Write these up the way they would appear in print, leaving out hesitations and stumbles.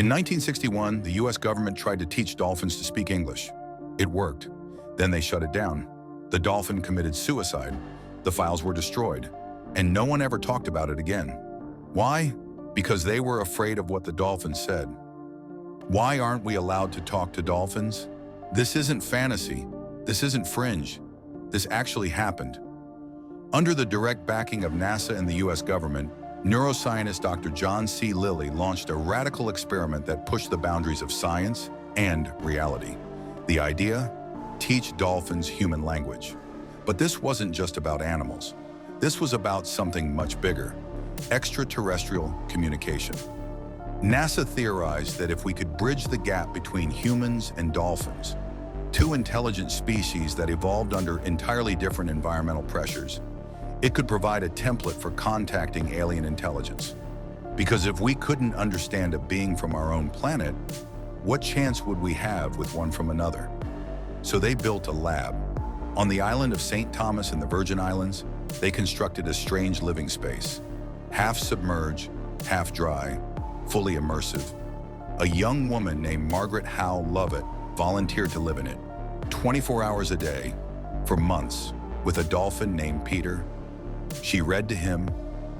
In 1961, the US government tried to teach dolphins to speak English. It worked. Then they shut it down. The dolphin committed suicide. The files were destroyed, and no one ever talked about it again. Why? Because they were afraid of what the dolphin said. Why aren't we allowed to talk to dolphins? This isn't fantasy. This isn't fringe. This actually happened. Under the direct backing of NASA and the US government, neuroscientist Dr. John C. Lilly launched a radical experiment that pushed the boundaries of science and reality. The idea? Teach dolphins human language. But this wasn't just about animals. This was about something much bigger: extraterrestrial communication. NASA theorized that if we could bridge the gap between humans and dolphins, two intelligent species that evolved under entirely different environmental pressures, it could provide a template for contacting alien intelligence. Because if we couldn't understand a being from our own planet, what chance would we have with one from another? So they built a lab. On the island of St. Thomas in the Virgin Islands, they constructed a strange living space, half submerged, half dry, fully immersive. A young woman named Margaret Howe Lovett volunteered to live in it, 24 hours a day, for months, with a dolphin named Peter. She read to him,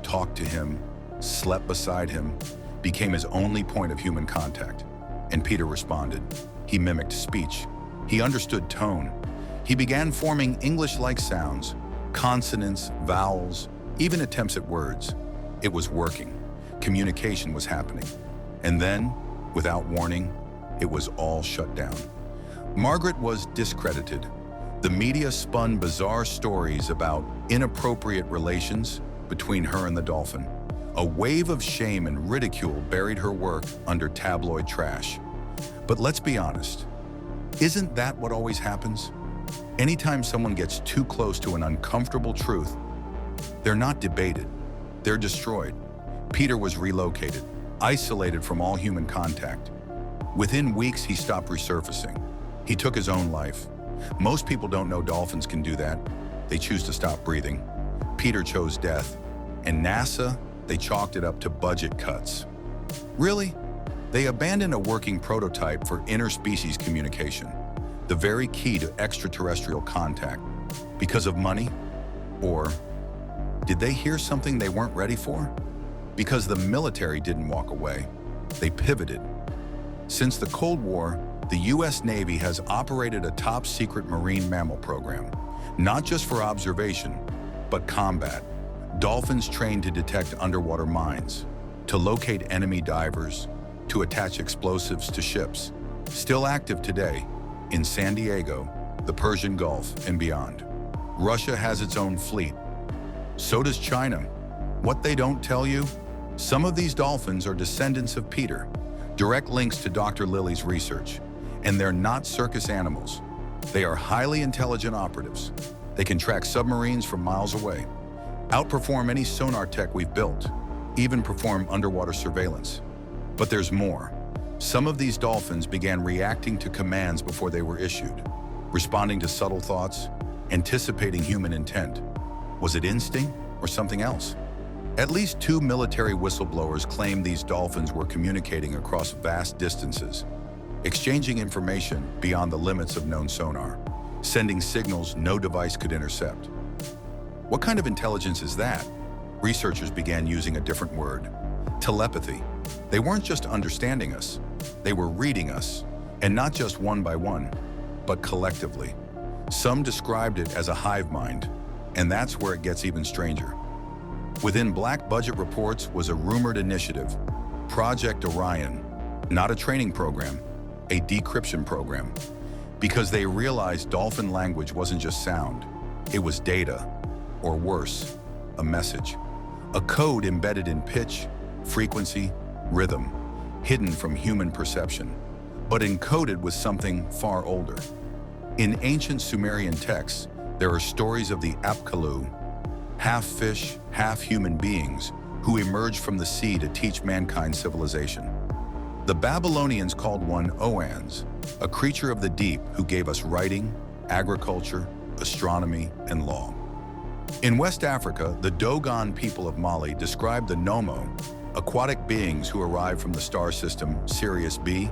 talked to him, slept beside him, became his only point of human contact. And Peter responded. He mimicked speech. He understood tone. He began forming English-like sounds, consonants, vowels, even attempts at words. It was working. Communication was happening. And then, without warning, it was all shut down. Margaret was discredited. The media spun bizarre stories about inappropriate relations between her and the dolphin. A wave of shame and ridicule buried her work under tabloid trash. But let's be honest, isn't that what always happens? Anytime someone gets too close to an uncomfortable truth, they're not debated, they're destroyed. Peter was relocated, isolated from all human contact. Within weeks, he stopped resurfacing. He took his own life. Most people don't know dolphins can do that. They choose to stop breathing. Peter chose death. And NASA, they chalked it up to budget cuts. Really? They abandoned a working prototype for interspecies communication, the very key to extraterrestrial contact, because of money? Or did they hear something they weren't ready for? Because the military didn't walk away. They pivoted. Since the Cold War, the US Navy has operated a top-secret marine mammal program, not just for observation, but combat. Dolphins trained to detect underwater mines, to locate enemy divers, to attach explosives to ships. Still active today in San Diego, the Persian Gulf, and beyond. Russia has its own fleet. So does China. What they don't tell you? Some of these dolphins are descendants of Peter. Direct links to Dr. Lilly's research. And they're not circus animals. They are highly intelligent operatives. They can track submarines from miles away, outperform any sonar tech we've built, even perform underwater surveillance. But there's more. Some of these dolphins began reacting to commands before they were issued, responding to subtle thoughts, anticipating human intent. Was it instinct or something else? At least 2 military whistleblowers claimed these dolphins were communicating across vast distances, exchanging information beyond the limits of known sonar, sending signals no device could intercept. What kind of intelligence is that? Researchers began using a different word: telepathy. They weren't just understanding us, they were reading us, and not just one by one, but collectively. Some described it as a hive mind, and that's where it gets even stranger. Within black budget reports was a rumored initiative, Project Orion, not a training program, a decryption program, because they realized dolphin language wasn't just sound, it was data, or worse, a message. A code embedded in pitch, frequency, rhythm, hidden from human perception, but encoded with something far older. In ancient Sumerian texts, there are stories of the Apkallu, half fish, half human beings who emerged from the sea to teach mankind civilization. The Babylonians called one Oans, a creature of the deep who gave us writing, agriculture, astronomy, and law. In West Africa, the Dogon people of Mali described the Nomo, aquatic beings who arrived from the star system Sirius B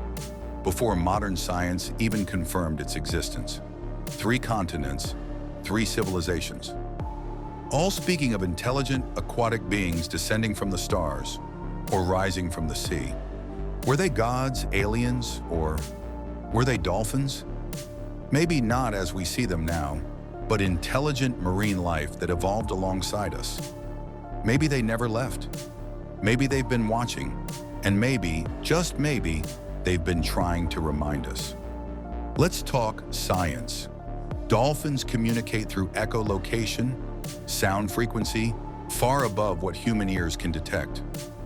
before modern science even confirmed its existence. 3 continents, 3 civilizations. All speaking of intelligent aquatic beings descending from the stars or rising from the sea. Were they gods, aliens, or were they dolphins? Maybe not as we see them now, but intelligent marine life that evolved alongside us. Maybe they never left. Maybe they've been watching, and maybe, just maybe, they've been trying to remind us. Let's talk science. Dolphins communicate through echolocation, sound frequency, far above what human ears can detect.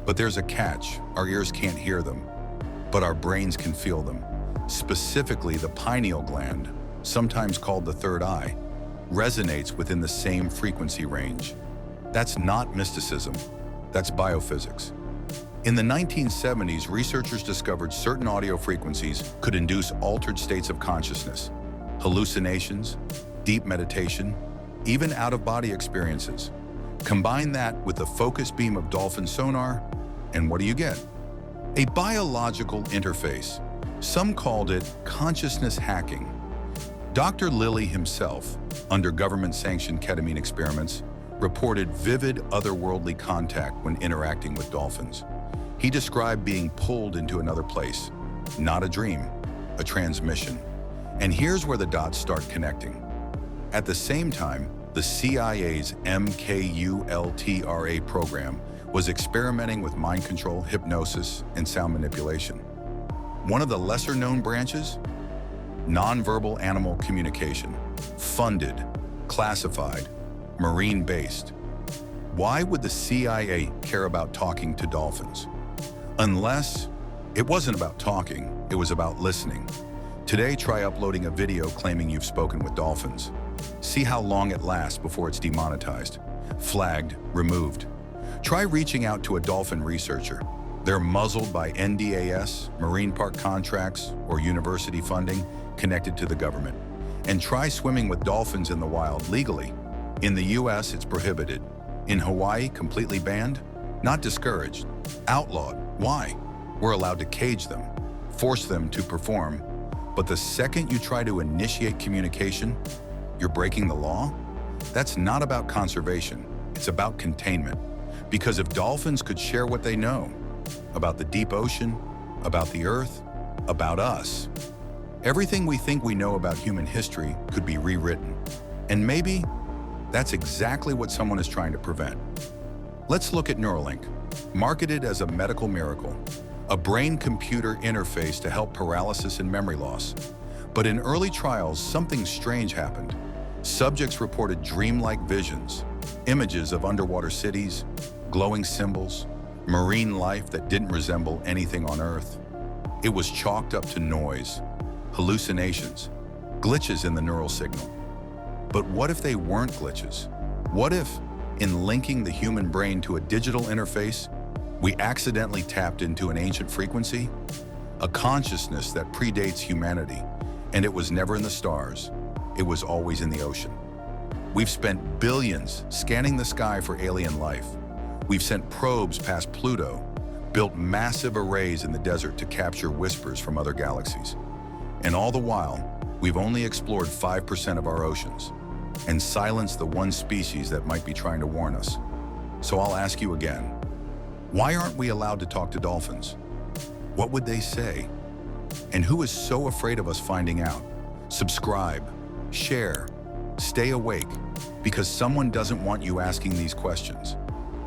But there's a catch. Our ears can't hear them, but our brains can feel them. Specifically, the pineal gland, sometimes called the third eye, resonates within the same frequency range. That's not mysticism, that's biophysics. In the 1970s, researchers discovered certain audio frequencies could induce altered states of consciousness, hallucinations, deep meditation, even out-of-body experiences. Combine that with the focus beam of dolphin sonar, and what do you get? A biological interface. Some called it consciousness hacking. Dr. Lilly himself, under government-sanctioned ketamine experiments, reported vivid otherworldly contact when interacting with dolphins. He described being pulled into another place, not a dream, a transmission. And here's where the dots start connecting. At the same time, the CIA's MKULTRA program was experimenting with mind control, hypnosis, and sound manipulation. One of the lesser-known branches? Nonverbal animal communication, funded, classified, marine-based. Why would the CIA care about talking to dolphins? Unless it wasn't about talking, it was about listening. Today, try uploading a video claiming you've spoken with dolphins. See how long it lasts before it's demonetized, flagged, removed. Try reaching out to a dolphin researcher. They're muzzled by NDAS, marine park contracts, or university funding connected to the government. And try swimming with dolphins in the wild legally. In the US, it's prohibited. In Hawaii, completely banned? Not discouraged. Outlawed. Why? We're allowed to cage them, force them to perform. But the second you try to initiate communication, you're breaking the law? That's not about conservation. It's about containment. Because if dolphins could share what they know about the deep ocean, about the earth, about us, everything we think we know about human history could be rewritten. And maybe that's exactly what someone is trying to prevent. Let's look at Neuralink, marketed as a medical miracle, a brain-computer interface to help paralysis and memory loss. But in early trials, something strange happened. Subjects reported dreamlike visions, images of underwater cities, glowing symbols, marine life that didn't resemble anything on Earth. It was chalked up to noise, hallucinations, glitches in the neural signal. But what if they weren't glitches? What if, in linking the human brain to a digital interface, we accidentally tapped into an ancient frequency? A consciousness that predates humanity, and it was never in the stars. It was always in the ocean. We've spent billions scanning the sky for alien life. We've sent probes past Pluto, built massive arrays in the desert to capture whispers from other galaxies. And all the while, we've only explored 5% of our oceans and silenced the one species that might be trying to warn us. So I'll ask you again, why aren't we allowed to talk to dolphins? What would they say? And who is so afraid of us finding out? Subscribe, share, stay awake, because someone doesn't want you asking these questions.